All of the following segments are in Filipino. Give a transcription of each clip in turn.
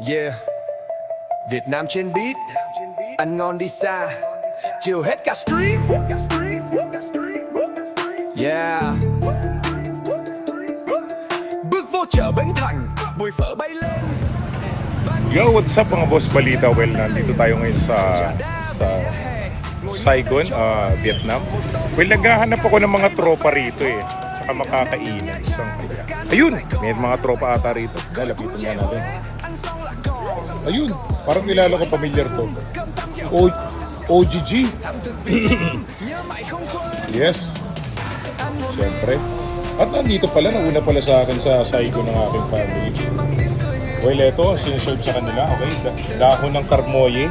Yeah, Việt Nam trên beat, ăn ngon đi xa, chiều hết cả street. Yeah, bước vô chợ Bến Thành, mùi phở bay lên. Yo, what's up mga boss balita? Well, nandito tayo ngayon sa Saigon, Vietnam. Well, naghahanap ako ng mga tropa rito eh. Tsaka makakainan. Ayun! May mga tropa ata rito. Lalapitan nga natin. Ayun! Parang kilala ko, familiar to. OGG. Yes. Siyempre. At nandito pala, nauna pala sa akin sa Saigon ng aking family. Well, ito, siniserve sa kanila. Okay, dahon ng karmoye.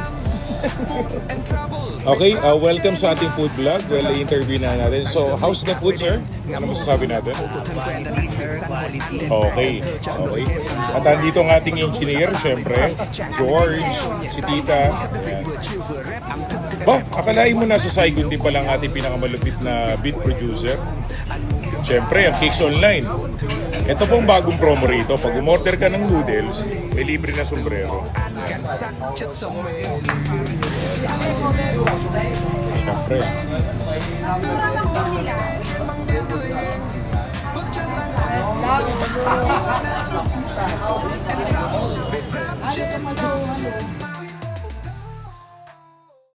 Okay, welcome sa ating food vlog. Well, i-interview na natin. So, how's the food, sir? Ano masasabi natin? Okay, okay. At nandito ang ating engineer, syempre. George, si Tita. Ayan. Ba, akalain mo nasa Saigon din pala ang ating pinakamalupit na beat producer. Siyempre, ang Cakes Online. Ito pong bagong promo rito. Pag umorder ka ng noodles, may libre na sombrero. Siyempre.